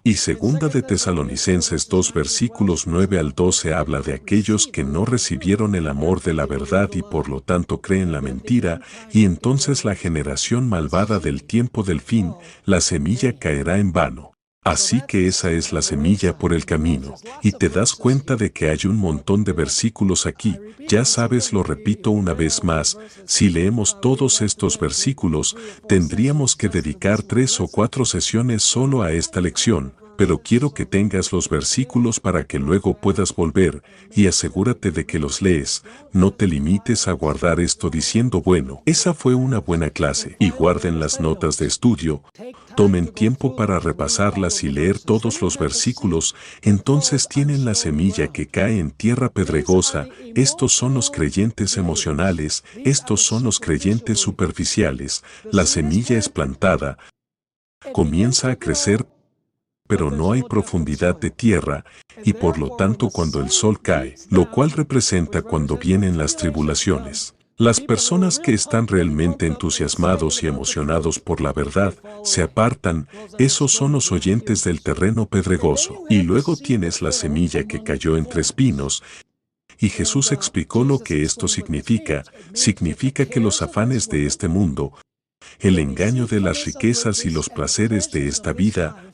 Y segunda de Tesalonicenses 2 versículos 9 al 12 habla de aquellos que no recibieron el amor de la verdad y por lo tanto creen la mentira, y entonces la generación malvada del tiempo del fin, la semilla caerá en vano. Así que esa es la semilla por el camino, y te das cuenta de que hay un montón de versículos aquí. Ya sabes, lo repito una vez más, si leemos todos estos versículos, tendríamos que dedicar 3 o 4 sesiones solo a esta lección, pero quiero que tengas los versículos para que luego puedas volver, y asegúrate de que los lees. No te limites a guardar esto diciendo, bueno, esa fue una buena clase, y guarden las notas de estudio. Tomen tiempo para repasarlas y leer todos los versículos. Entonces tienen la semilla que cae en tierra pedregosa. Estos son los creyentes emocionales, estos son los creyentes superficiales. La semilla es plantada, comienza a crecer, pero no hay profundidad de tierra, y por lo tanto cuando el sol cae, lo cual representa cuando vienen las tribulaciones. Las personas que están realmente entusiasmados y emocionados por la verdad se apartan. Esos son los oyentes del terreno pedregoso. Y luego tienes la semilla que cayó entre espinos. Y Jesús explicó lo que esto significa. Significa que los afanes de este mundo, el engaño de las riquezas y los placeres de esta vida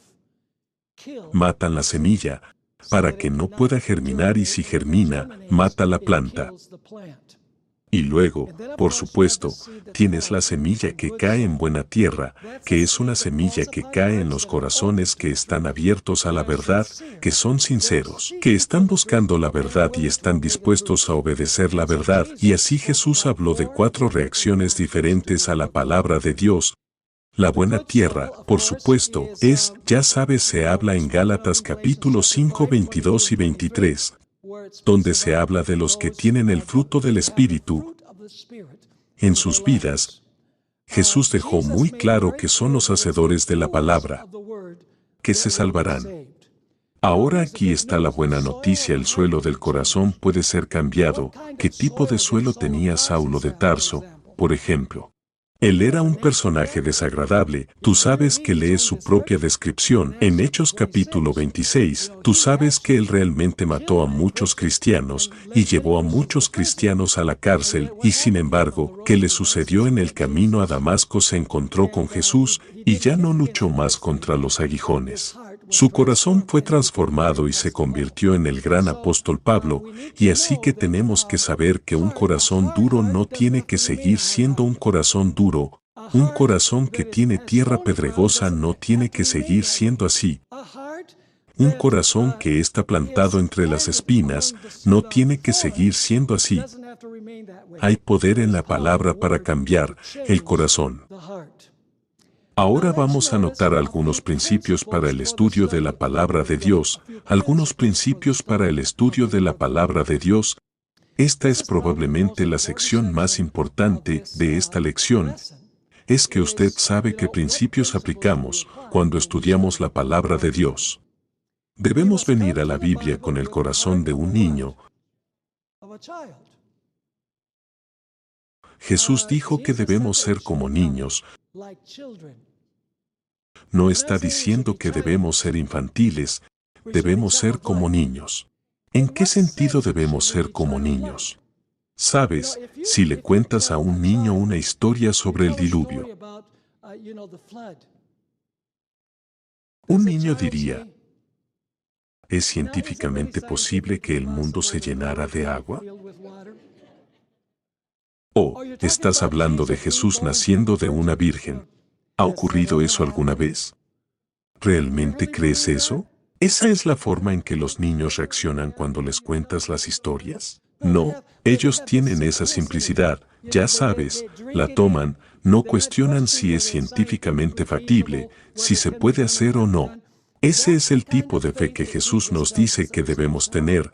matan la semilla para que no pueda germinar, y si germina, mata la planta. Y luego, por supuesto, tienes la semilla que cae en buena tierra, que es una semilla que cae en los corazones que están abiertos a la verdad, que son sinceros, que están buscando la verdad y están dispuestos a obedecer la verdad. Y así Jesús habló de 4 reacciones diferentes a la palabra de Dios. La buena tierra, por supuesto, es, ya sabes, se habla en Gálatas capítulo 5, 22 y 23. Donde se habla de los que tienen el fruto del Espíritu en sus vidas. Jesús dejó muy claro que son los hacedores de la palabra que se salvarán. Ahora aquí está la buena noticia: el suelo del corazón puede ser cambiado. ¿Qué tipo de suelo tenía Saulo de Tarso, por ejemplo? Él era un personaje desagradable. Tú sabes que lees su propia descripción en Hechos capítulo 26. Tú sabes que él realmente mató a muchos cristianos y llevó a muchos cristianos a la cárcel, y sin embargo, ¿qué le sucedió en el camino a Damasco? Se encontró con Jesús y ya no luchó más contra los aguijones. Su corazón fue transformado y se convirtió en el gran apóstol Pablo, y así que tenemos que saber que un corazón duro no tiene que seguir siendo un corazón duro. Un corazón que tiene tierra pedregosa no tiene que seguir siendo así. Un corazón que está plantado entre las espinas no tiene que seguir siendo así. Hay poder en la palabra para cambiar el corazón. Ahora vamos a anotar algunos principios para el estudio de la palabra de Dios, algunos principios para el estudio de la palabra de Dios. Esta es probablemente la sección más importante de esta lección. es que usted sabe qué principios aplicamos cuando estudiamos la palabra de Dios. Debemos venir a la Biblia con el corazón de un niño. Jesús dijo que debemos ser como niños. No está diciendo que debemos ser infantiles, debemos ser como niños. ¿En qué sentido debemos ser como niños? Sabes, si le cuentas a un niño una historia sobre el diluvio, un niño diría, ¿es científicamente posible que el mundo se llenara de agua? ¿O estás hablando de Jesús naciendo de una virgen? ¿Ha ocurrido eso alguna vez? ¿Realmente crees eso? ¿Esa es la forma en que los niños reaccionan cuando les cuentas las historias? No, ellos tienen esa simplicidad, ya sabes, la toman, no cuestionan si es científicamente factible, si se puede hacer o no. Ese es el tipo de fe que Jesús nos dice que debemos tener.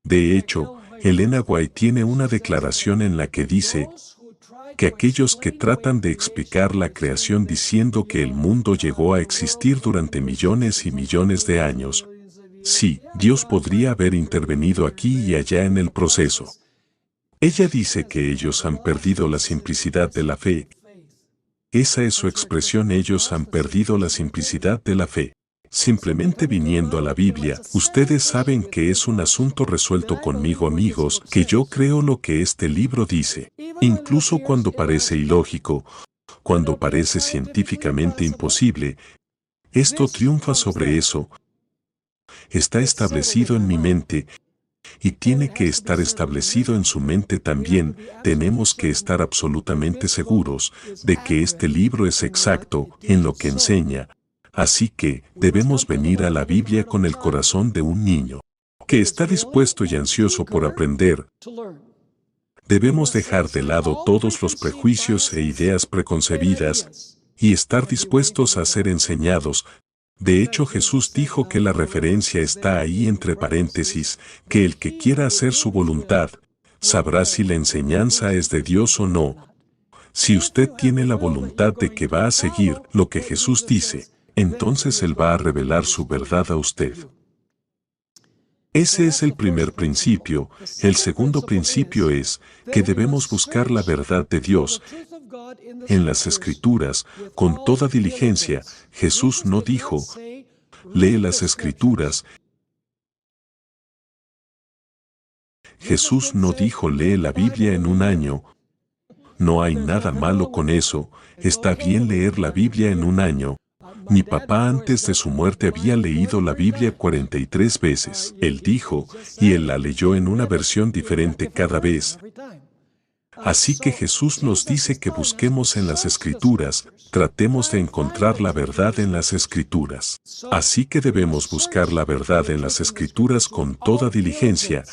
De hecho, Elena White tiene una declaración en la que dice que aquellos que tratan de explicar la creación diciendo que el mundo llegó a existir durante millones y millones de años, sí, Dios podría haber intervenido aquí y allá en el proceso. Ella dice que ellos han perdido la simplicidad de la fe. Esa es su expresión, ellos han perdido la simplicidad de la fe. Simplemente viniendo a la Biblia, ustedes saben que es un asunto resuelto conmigo, amigos, que yo creo lo que este libro dice. Incluso cuando parece ilógico, cuando parece científicamente imposible, esto triunfa sobre eso. Está establecido en mi mente y tiene que estar establecido en su mente también. Tenemos que estar absolutamente seguros de que este libro es exacto en lo que enseña. Así que debemos venir a la Biblia con el corazón de un niño que está dispuesto y ansioso por aprender. Debemos dejar de lado todos los prejuicios e ideas preconcebidas y estar dispuestos a ser enseñados. De hecho, Jesús dijo que la referencia está ahí entre paréntesis, que el que quiera hacer su voluntad sabrá si la enseñanza es de Dios o no. Si usted tiene la voluntad de que va a seguir lo que Jesús dice, entonces Él va a revelar su verdad a usted. Ese es el primer principio. El segundo principio es que debemos buscar la verdad de Dios en las Escrituras con toda diligencia. Jesús no dijo, lee las Escrituras. Jesús no dijo, lee la Biblia en un año. No hay nada malo con eso. Está bien leer la Biblia en un año. Mi papá antes de su muerte había leído la Biblia 43 veces. Él dijo, y él la leyó en una versión diferente cada vez. Así que Jesús nos dice que busquemos en las Escrituras, tratemos de encontrar la verdad en las Escrituras. Así que debemos buscar la verdad en las Escrituras con toda diligencia.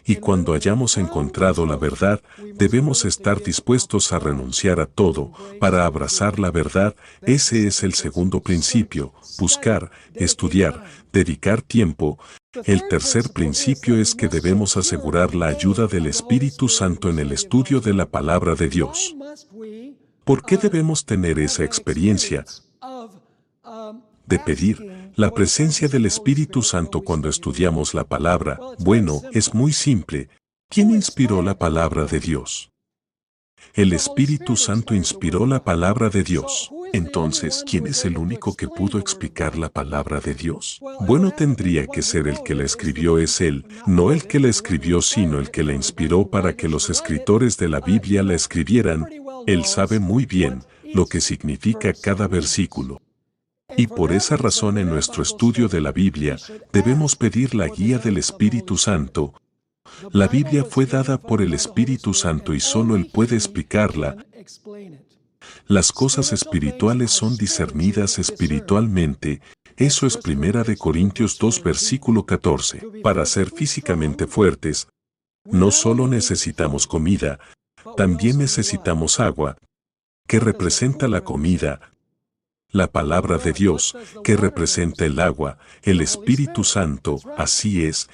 Y cuando hayamos encontrado la verdad, debemos estar dispuestos a renunciar a todo para abrazar la verdad. Ese es el segundo principio, buscar, estudiar, dedicar tiempo. El tercer principio es que debemos asegurar la ayuda del Espíritu Santo en el estudio de la palabra de Dios. ¿Por qué debemos tener esa experiencia de pedir la presencia del Espíritu Santo cuando estudiamos la palabra? Bueno, es muy simple. ¿Quién inspiró la palabra de Dios? El Espíritu Santo inspiró la palabra de Dios. Entonces, ¿quién es el único que pudo explicar la palabra de Dios? Bueno, tendría que ser el que la escribió, es Él, no el que la escribió, sino el que la inspiró para que los escritores de la Biblia la escribieran. Él sabe muy bien lo que significa cada versículo. Y por esa razón en nuestro estudio de la Biblia debemos pedir la guía del Espíritu Santo. La Biblia fue dada por el Espíritu Santo y solo Él puede explicarla. Las cosas espirituales son discernidas espiritualmente. Eso es 1 Corintios 2 versículo 14. Para ser físicamente fuertes, no solo necesitamos comida, también necesitamos agua, que representa la comida, la palabra de Dios, que representa el agua, el Espíritu Santo, así es.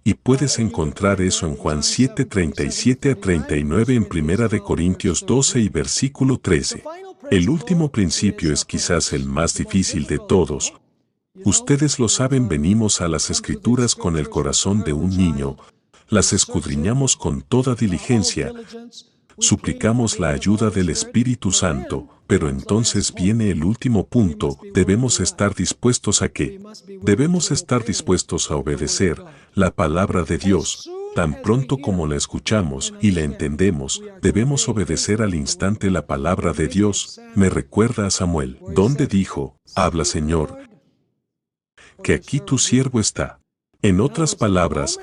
Y puedes encontrar eso en Juan 7, 37 a 39 en 1 de Corintios 12 y versículo 13. El último principio es quizás el más difícil de todos. Ustedes lo saben, venimos a las Escrituras con el corazón de un niño, las escudriñamos con toda diligencia, suplicamos la ayuda del Espíritu Santo, pero entonces viene el último punto, debemos estar dispuestos a qué? Debemos estar dispuestos a obedecer la palabra de Dios. Tan pronto como la escuchamos y la entendemos, debemos obedecer al instante la palabra de Dios. Me recuerda a Samuel, donde dijo, habla Señor, que aquí tu siervo está. En otras palabras,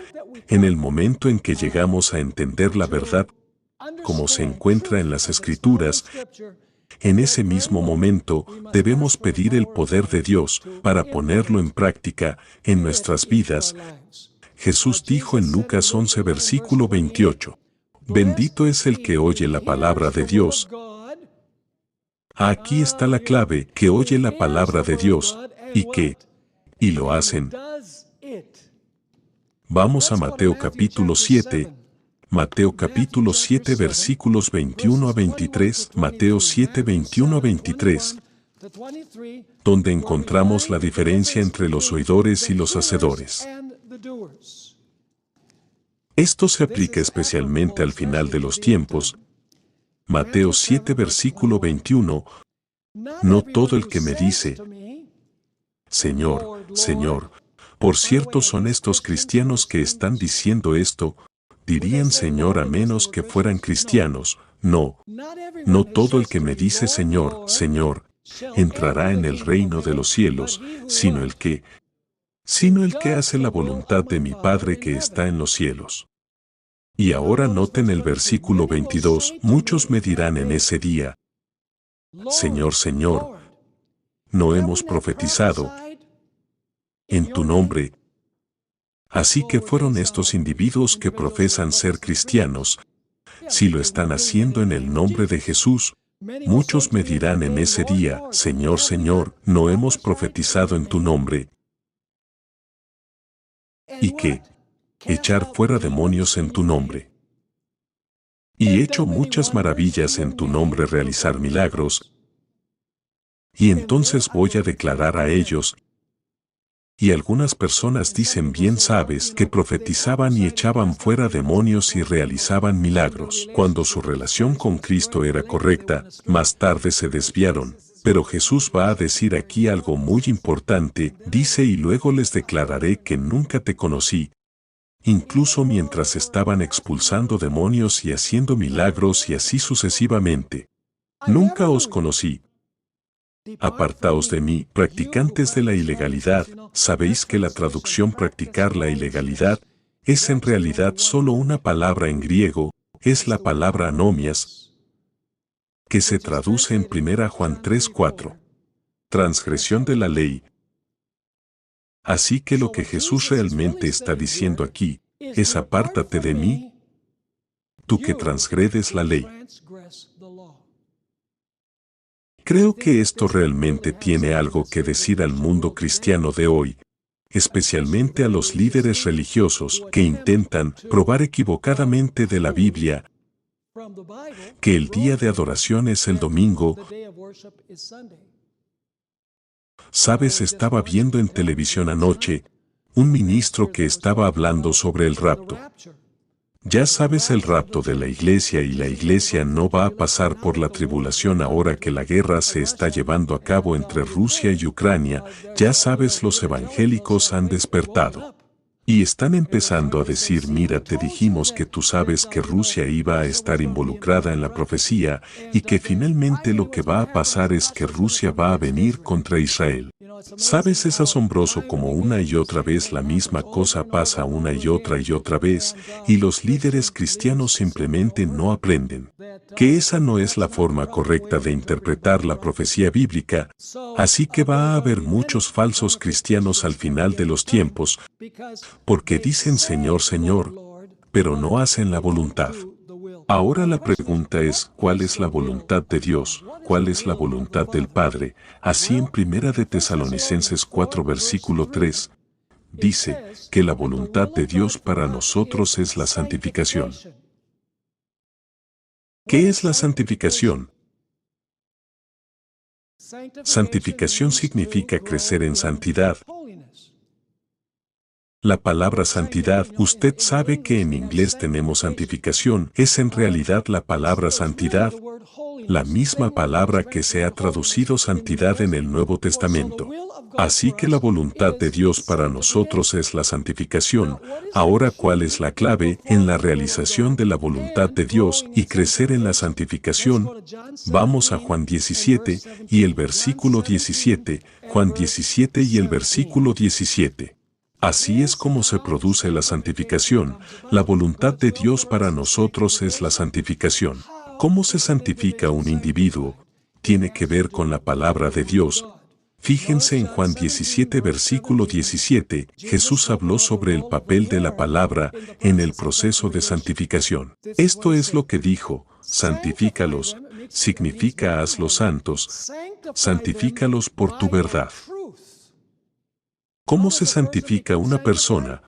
en el momento en que llegamos a entender la verdad, como se encuentra en las Escrituras, en ese mismo momento debemos pedir el poder de Dios para ponerlo en práctica en nuestras vidas. Jesús dijo en Lucas 11 versículo 28, bendito es el que oye la palabra de Dios. Aquí está la clave, que oye la palabra de Dios, y lo hacen. Vamos a Mateo capítulo 7. Mateo capítulo 7 versículos 21 a 23, Mateo 7, 21 a 23, donde encontramos la diferencia entre los oidores y los hacedores. Esto se aplica especialmente al final de los tiempos. Mateo 7 versículo 21, no todo el que me dice, Señor, Señor, por cierto son estos cristianos que están diciendo esto, dirían Señor a menos que fueran cristianos. No, no todo el que me dice Señor, Señor, entrará en el reino de los cielos, sino el que hace la voluntad de mi Padre que está en los cielos. Y ahora noten el versículo 22, muchos me dirán en ese día, Señor, Señor, ¿no hemos profetizado en tu nombre? Así que fueron estos individuos que profesan ser cristianos. Si lo están haciendo en el nombre de Jesús, muchos me dirán en ese día, Señor, Señor, ¿no hemos profetizado en tu nombre? ¿Y qué? Echar fuera demonios en tu nombre. Y hecho muchas maravillas en tu nombre, realizar milagros. Y entonces voy a declarar a ellos. Y algunas personas dicen, bien sabes, que profetizaban y echaban fuera demonios y realizaban milagros. Cuando su relación con Cristo era correcta, más tarde se desviaron. Pero Jesús va a decir aquí algo muy importante, dice, y luego les declararé que nunca te conocí. Incluso mientras estaban expulsando demonios y haciendo milagros y así sucesivamente. Nunca os conocí. Apartaos de mí, practicantes de la ilegalidad. Sabéis que la traducción practicar la ilegalidad es en realidad solo una palabra en griego, es la palabra anomias, que se traduce en 1 Juan 3:4. Transgresión de la ley. Así que lo que Jesús realmente está diciendo aquí es apártate de mí, tú que transgredes la ley. Creo que esto realmente tiene algo que decir al mundo cristiano de hoy, especialmente a los líderes religiosos que intentan probar equivocadamente de la Biblia que el día de adoración es el domingo. Sabes, estaba viendo en televisión anoche un ministro que estaba hablando sobre el rapto. Ya sabes, el rapto de la iglesia, y la iglesia no va a pasar por la tribulación ahora que la guerra se está llevando a cabo entre Rusia y Ucrania. Ya sabes, los evangélicos han despertado. Y están empezando a decir, mira, te dijimos que tú sabes que Rusia iba a estar involucrada en la profecía y que finalmente lo que va a pasar es que Rusia va a venir contra Israel. Sabes, es asombroso como una y otra vez la misma cosa pasa una y otra vez, y los líderes cristianos simplemente no aprenden que esa no es la forma correcta de interpretar la profecía bíblica, así que va a haber muchos falsos cristianos al final de los tiempos, porque dicen Señor, Señor, pero no hacen la voluntad. Ahora la pregunta es, ¿cuál es la voluntad de Dios? ¿Cuál es la voluntad del Padre? Así en 1 de Tesalonicenses 4 versículo 3, dice que la voluntad de Dios para nosotros es la santificación. ¿Qué es la santificación? Santificación significa crecer en santidad. La palabra santidad, usted sabe que en inglés tenemos santificación, es en realidad la palabra santidad, la misma palabra que se ha traducido santidad en el Nuevo Testamento. Así que la voluntad de Dios para nosotros es la santificación. Ahora, ¿cuál es la clave en la realización de la voluntad de Dios y crecer en la santificación? Vamos a Juan 17 y el versículo 17, Juan 17 y el versículo 17. Así es como se produce la santificación. La voluntad de Dios para nosotros es la santificación. ¿Cómo se santifica un individuo? Tiene que ver con la palabra de Dios. Fíjense en Juan 17 versículo 17, Jesús habló sobre el papel de la palabra en el proceso de santificación. Esto es lo que dijo: santifícalos, significa hazlos santos, santifícalos por tu verdad. ¿Cómo se santifica una persona?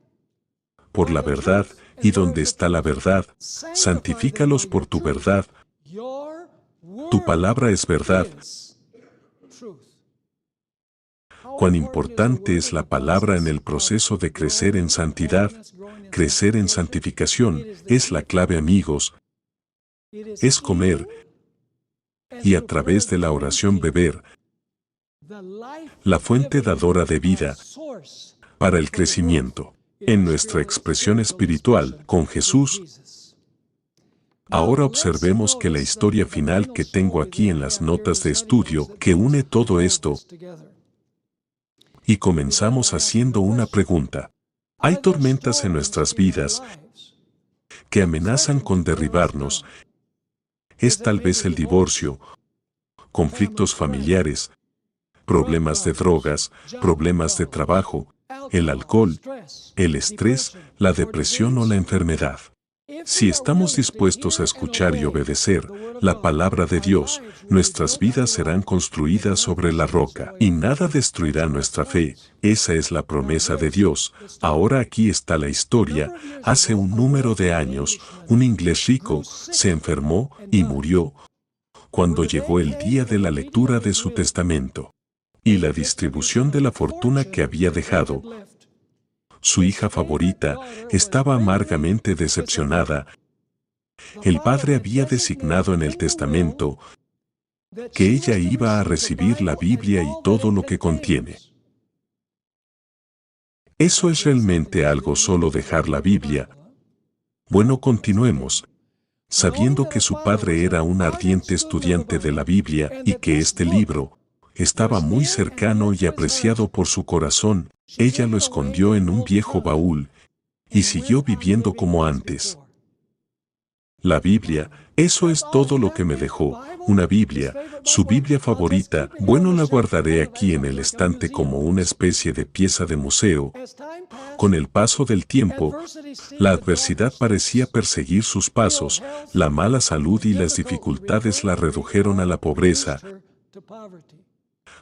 Por la verdad. ¿Y dónde está la verdad? Santifícalos por tu verdad. Tu palabra es verdad. Cuán importante es la palabra en el proceso de crecer en santidad. Crecer en santificación es la clave, amigos. Es comer y a través de la oración beber la fuente dadora de vida para el crecimiento en nuestra expresión espiritual con Jesús. Ahora observemos que la historia final que tengo aquí en las notas de estudio que une todo esto. Y comenzamos haciendo una pregunta. Hay tormentas en nuestras vidas que amenazan con derribarnos. Es tal vez el divorcio, conflictos familiares, problemas de drogas, problemas de trabajo, el alcohol, el estrés, la depresión o la enfermedad. Si estamos dispuestos a escuchar y obedecer la palabra de Dios, nuestras vidas serán construidas sobre la roca y nada destruirá nuestra fe. Esa es la promesa de Dios. Ahora aquí está la historia. Hace un número de años, un inglés rico se enfermó y murió cuando llegó el día de la lectura de su testamento y la distribución de la fortuna que había dejado. Su hija favorita estaba amargamente decepcionada. El padre había designado en el testamento que ella iba a recibir la Biblia y todo lo que contiene. ¿Eso es realmente algo, solo dejar la Biblia? Bueno, continuemos. Sabiendo que su padre era un ardiente estudiante de la Biblia y que este libro estaba muy cercano y apreciado por su corazón, ella lo escondió en un viejo baúl y siguió viviendo como antes. La Biblia, eso es todo lo que me dejó, una Biblia, su Biblia favorita. Bueno, la guardaré aquí en el estante como una especie de pieza de museo. Con el paso del tiempo, la adversidad parecía perseguir sus pasos, la mala salud y las dificultades la redujeron a la pobreza.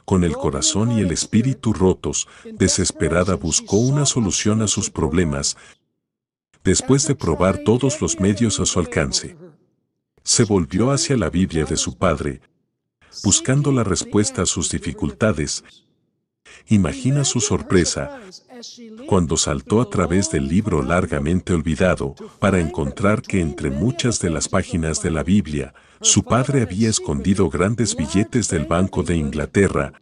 Con el corazón y el espíritu rotos, desesperada buscó una solución a sus problemas. Después de probar todos los medios a su alcance, se volvió hacia la Biblia de su padre, buscando la respuesta a sus dificultades. Imagina su sorpresa cuando saltó a través del libro largamente olvidado para encontrar que entre muchas de las páginas de la Biblia, su padre había escondido grandes billetes del Banco de Inglaterra.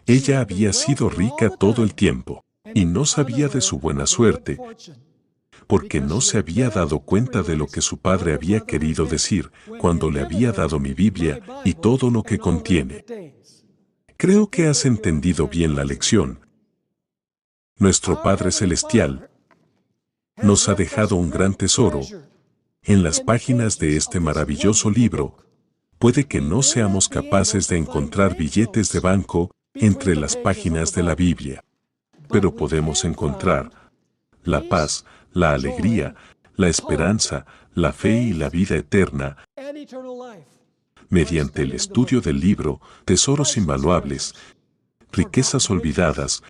Ella había sido rica todo el tiempo y no sabía de su buena suerte, porque no se había dado cuenta de lo que su padre había querido decir cuando le había dado mi Biblia y todo lo que contiene. Creo que has entendido bien la lección. Nuestro Padre Celestial nos ha dejado un gran tesoro en las páginas de este maravilloso libro. Puede que no seamos capaces de encontrar billetes de banco entre las páginas de la Biblia, pero podemos encontrar la paz, la alegría, la esperanza, la fe y la vida eterna mediante el estudio del libro Tesoros Invaluables, Riquezas Olvidadas,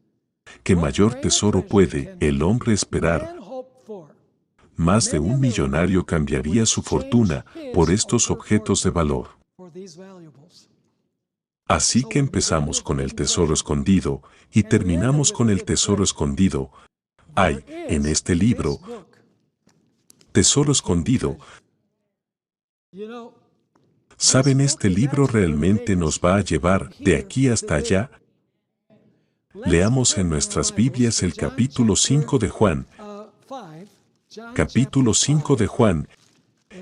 ¿qué mayor tesoro puede el hombre esperar? Más de un millonario cambiaría su fortuna por estos objetos de valor. Así que empezamos con el tesoro escondido y terminamos con el tesoro escondido. Hay, en este libro, tesoro escondido. ¿Saben? Este libro realmente nos va a llevar de aquí hasta allá. Leamos en nuestras Biblias el capítulo 5 de Juan. Capítulo 5 de Juan.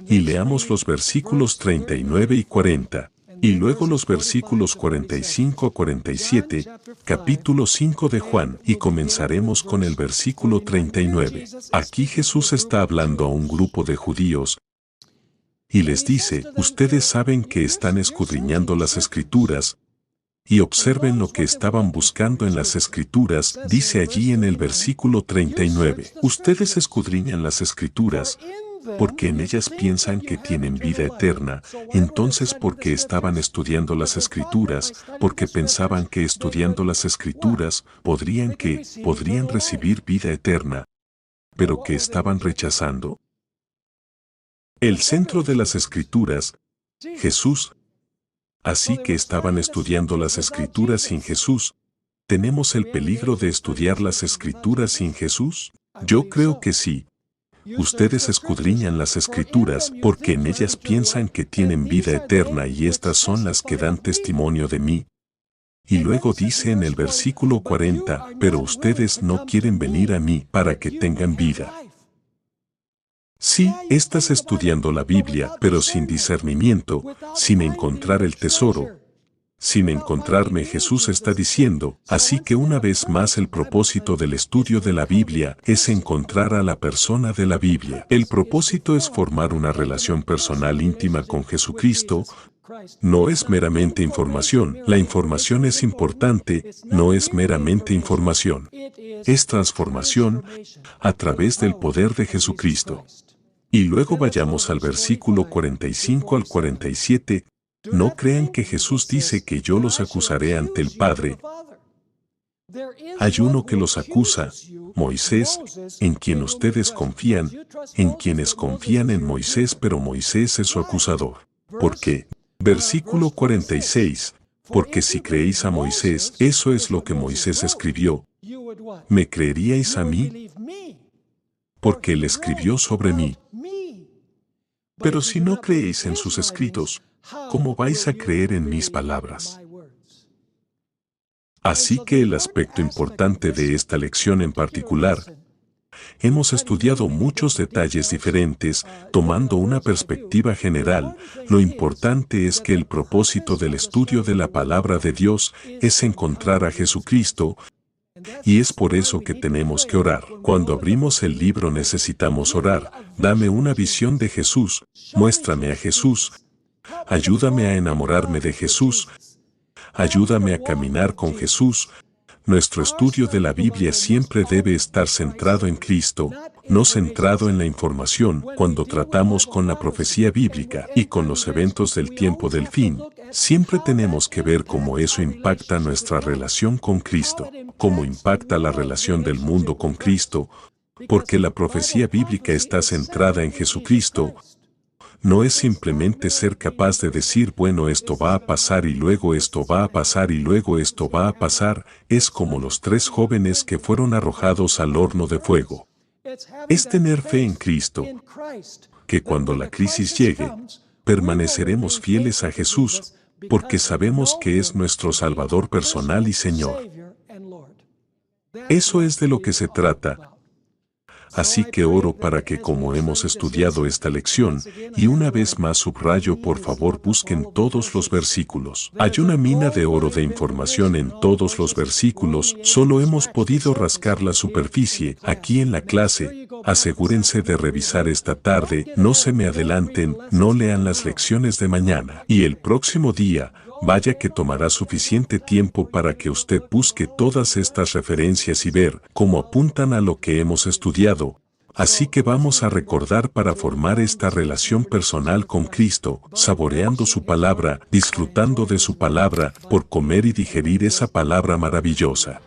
Y leamos los versículos 39 y 40. Y luego los versículos 45 a 47, capítulo 5 de Juan, y comenzaremos con el versículo 39. Aquí Jesús está hablando a un grupo de judíos y les dice, ustedes saben que están escudriñando las Escrituras, y observen lo que estaban buscando en las Escrituras, dice allí en el versículo 39. Ustedes escudriñan las Escrituras, porque en ellas piensan que tienen vida eterna. Entonces, porque estaban estudiando las Escrituras, porque pensaban que estudiando las Escrituras podrían recibir vida eterna, pero que estaban rechazando el centro de las Escrituras, Jesús. Así que estaban estudiando las Escrituras sin Jesús. ¿Tenemos el peligro de estudiar las Escrituras sin Jesús? Yo creo que sí. Ustedes escudriñan las Escrituras porque en ellas piensan que tienen vida eterna y estas son las que dan testimonio de mí. Y luego dice en el versículo 40, pero ustedes no quieren venir a mí para que tengan vida. Sí, estás estudiando la Biblia, pero sin discernimiento, sin encontrar el tesoro. Sin encontrarme, Jesús está diciendo, así que una vez más el propósito del estudio de la Biblia es encontrar a la persona de la Biblia. El propósito es formar una relación personal íntima con Jesucristo. No es meramente información. La información es importante, no es meramente información. Es transformación a través del poder de Jesucristo. Y luego vayamos al versículo 45 al 47. No crean que Jesús dice que yo los acusaré ante el Padre. Hay uno que los acusa, Moisés, en quien ustedes confían, en quienes confían en Moisés, pero Moisés es su acusador. ¿Por qué? Versículo 46. Porque si creéis a Moisés, eso es lo que Moisés escribió, ¿me creeríais a mí? Porque él escribió sobre mí. Pero si no creéis en sus escritos, ¿cómo vais a creer en mis palabras? Así que el aspecto importante de esta lección en particular, hemos estudiado muchos detalles diferentes, tomando una perspectiva general. Lo importante es que el propósito del estudio de la palabra de Dios es encontrar a Jesucristo, y es por eso que tenemos que orar. Cuando abrimos el libro necesitamos orar. Dame una visión de Jesús, muéstrame a Jesús, ayúdame a enamorarme de Jesús, ayúdame a caminar con Jesús. Nuestro estudio de la Biblia siempre debe estar centrado en Cristo, no centrado en la información. Cuando tratamos con la profecía bíblica y con los eventos del tiempo del fin, siempre tenemos que ver cómo eso impacta nuestra relación con Cristo, cómo impacta la relación del mundo con Cristo, porque la profecía bíblica está centrada en Jesucristo. No es simplemente ser capaz de decir, bueno, esto va a pasar y luego esto va a pasar y luego esto va a pasar. Es como los 3 jóvenes que fueron arrojados al horno de fuego. Es tener fe en Cristo, que cuando la crisis llegue, permaneceremos fieles a Jesús, porque sabemos que es nuestro Salvador personal y Señor. Eso es de lo que se trata. Así que oro para que, como hemos estudiado esta lección, y una vez más subrayo, por favor busquen todos los versículos. Hay una mina de oro de información en todos los versículos, solo hemos podido rascar la superficie. Aquí en la clase, asegúrense de revisar esta tarde, no se me adelanten, no lean las lecciones de mañana. Y el próximo día, vaya que tomará suficiente tiempo para que usted busque todas estas referencias y ver cómo apuntan a lo que hemos estudiado. Así que vamos a recordar para formar esta relación personal con Cristo, saboreando su palabra, disfrutando de su palabra, por comer y digerir esa palabra maravillosa.